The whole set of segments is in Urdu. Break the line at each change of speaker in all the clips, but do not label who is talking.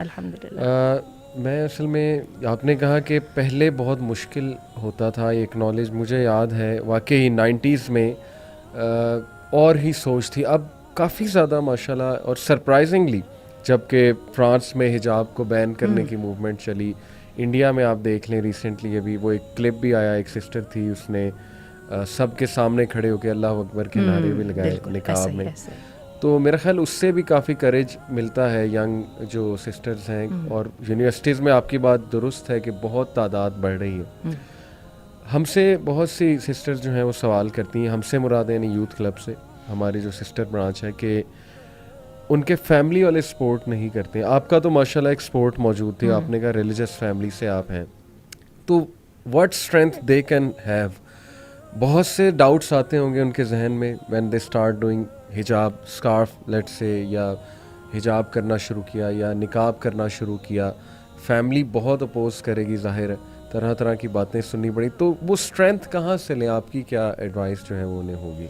الحمدللہ.
میں اصل میں آپ نے کہا کہ پہلے بہت مشکل ہوتا تھا یہ اکنالج. مجھے یاد ہے واقعی 90s میں اور ہی سوچ تھی. اب کافی زیادہ ماشاء اللہ اور سرپرائزنگلی جب کہ فرانس میں حجاب کو بین کرنے کی موومنٹ چلی, انڈیا میں آپ دیکھ لیں ریسنٹلی ابھی وہ ایک کلپ بھی آیا, ایک سسٹر تھی اس نے سب کے سامنے کھڑے ہو کے اللہ اکبر کے نعرے بھی لگائے نقاب میں. تو میرا خیال اس سے بھی کافی کریج ملتا ہے ینگ جو سسٹرز ہیں. اور یونیورسٹیز میں آپ کی بات درست ہے کہ بہت تعداد بڑھ رہی ہے. ہم سے بہت سی سسٹرز جو ہیں وہ سوال کرتی ہیں, ہم سے مراد یعنی یوتھ کلب سے, ہماری جو سسٹر برانچ ہے, کہ ان کے فیملی والے سپورٹ نہیں کرتے ہیں. آپ کا تو ماشاء اللہ ایک سپورٹ موجود تھی, آپ نے کہا ریلیجس فیملی سے آپ ہیں, تو what strength they can have. بہت سے ڈاؤٹس آتے ہوں گے ان کے ذہن میں وین دے اسٹارٹ ڈوئنگ حجاب, اسکارف لیٹ سے, یا حجاب کرنا شروع کیا یا نقاب کرنا شروع کیا. فیملی بہت اپوز کرے گی, ظاہر ہے, طرح طرح کی باتیں سننی پڑی. تو وہ اسٹرینتھ کہاں سے لیں, آپ کی کیا ایڈوائس جو ہے وہ انہیں ہوگی؟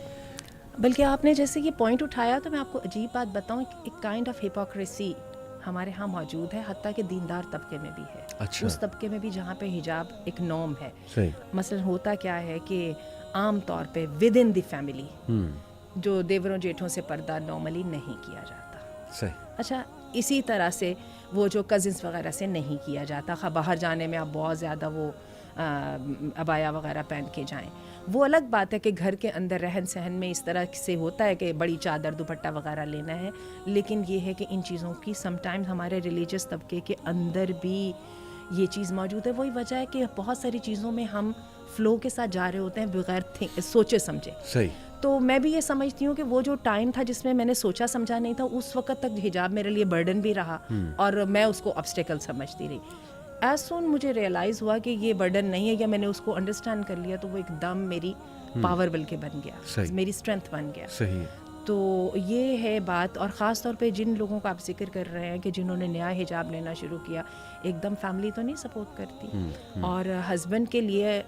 بلکہ آپ نے جیسے یہ پوائنٹ اٹھایا تو میں آپ کو عجیب بات بتاؤں, ایک کائنڈ آف ہپوکریسی ہمارے ہاں موجود ہے, حتیٰ کہ دیندار طبقے میں بھی ہے.
اچھا.
اس طبقے میں بھی جہاں پہ حجاب ایک نارم ہے.
صحیح.
مثلا ہوتا کیا ہے کہ عام طور پہ ود ان دی فیملی جو دیوروں جیٹھوں سے پردہ نارملی نہیں کیا جاتا.
صحیح.
اچھا, اسی طرح سے وہ جو کزنس وغیرہ سے نہیں کیا جاتا. باہر جانے میں آپ بہت زیادہ وہ عبایا وغیرہ پہن کے جائیں, وہ الگ بات ہے کہ گھر کے اندر رہن سہن میں اس طرح سے ہوتا ہے کہ بڑی چادر دوپٹہ وغیرہ لینا ہے. لیکن یہ ہے کہ ان چیزوں کی سم ٹائمز ہمارے ریلیجس طبقے کے اندر بھی یہ چیز موجود ہے. وہی وجہ ہے کہ بہت ساری چیزوں میں ہم فلو کے ساتھ جا رہے ہوتے ہیں بغیر سوچے سمجھے.
صحیح.
تو میں بھی یہ سمجھتی ہوں کہ وہ جو ٹائم تھا جس میں میں نے سوچا سمجھا نہیں تھا, اس وقت تک حجاب میرے لیے برڈن بھی رہا اور میں اس کو obstacle سمجھتی رہی. ایز سون مجھے ریئلائز ہوا کہ یہ برڈن نہیں ہے, یا میں نے اس کو انڈرسٹینڈ کر لیا, تو وہ ایک دم میری پاور بل کے بن گیا, میری اسٹرینتھ بن گیا.
صحیح.
تو یہ ہے بات. اور خاص طور پہ جن لوگوں کا آپ ذکر کر رہے ہیں کہ جنہوں نے نیا حجاب لینا شروع کیا, ایک دم فیملی تو نہیں سپورٹ کرتی, اور ہسبینڈ کے لیے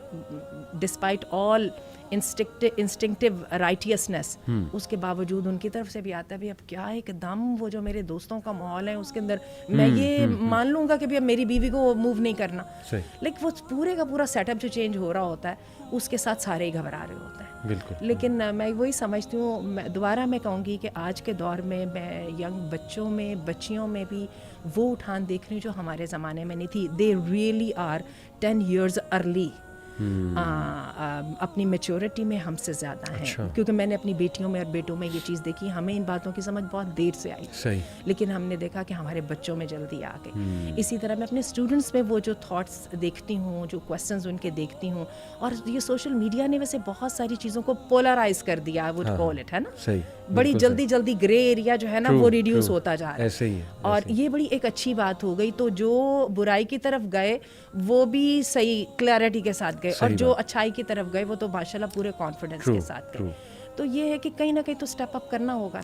ڈسپائٹ آل انسٹنکٹیو رائٹیسنس, اس کے باوجود ان کی طرف سے بھی آتا ہے بھی اب کیا ایک دم وہ جو میرے دوستوں کا ماحول ہے اس کے اندر میں یہ مان لوں گا کہ بھی اب میری بیوی کو موو نہیں کرنا. لیکن وہ پورے کا پورا سیٹ اپ جو چینج ہو رہا ہوتا ہے اس کے ساتھ سارے ہی گھبرا رہے ہوتے ہیں.
بالکل.
لیکن میں وہی سمجھتی ہوں, دوبارہ میں کہوں گی کہ آج کے دور میں ینگ بچوں میں بچیوں میں بھی وہ اٹھان دیکھ رہی ہوں جو ہمارے زمانے میں نہیں تھی. They really are 10 years early اپنی میچورٹی میں ہم سے زیادہ ہیں. کیونکہ میں نے اپنی بیٹیوں میں اور بیٹوں میں یہ چیز دیکھی. ہمیں ان باتوں کی سمجھ بہت دیر سے آئی, لیکن ہم نے دیکھا کہ ہمارے بچوں میں جلدی آ گئی. اسی طرح میں اپنے اسٹوڈنٹس میں وہ جو تھاٹس دیکھتی ہوں, جو کویسچنز ان کے دیکھتی ہوں, اور یہ سوشل میڈیا نے ویسے بہت ساری چیزوں کو پولرائز کر دیا, وڈ کال اٹ, ہے نا, بڑی جلدی جلدی گرے ایریا جو ہے نا وہ ریڈیوس ہوتا جا رہا ہے, اور یہ بڑی ایک اچھی بات ہو گئی. تو جو برائی کی طرف گئے وہ بھی صحیح کلیئرٹی کے ساتھ گئے, اور جو اچھائی کی طرف گئے وہ تو ماشاءاللہ پورے کانفیڈنس کے ساتھ گئے. تو یہ ہے کہ کہیں نہ کہیں تو اسٹیپ اپ کرنا ہوگا.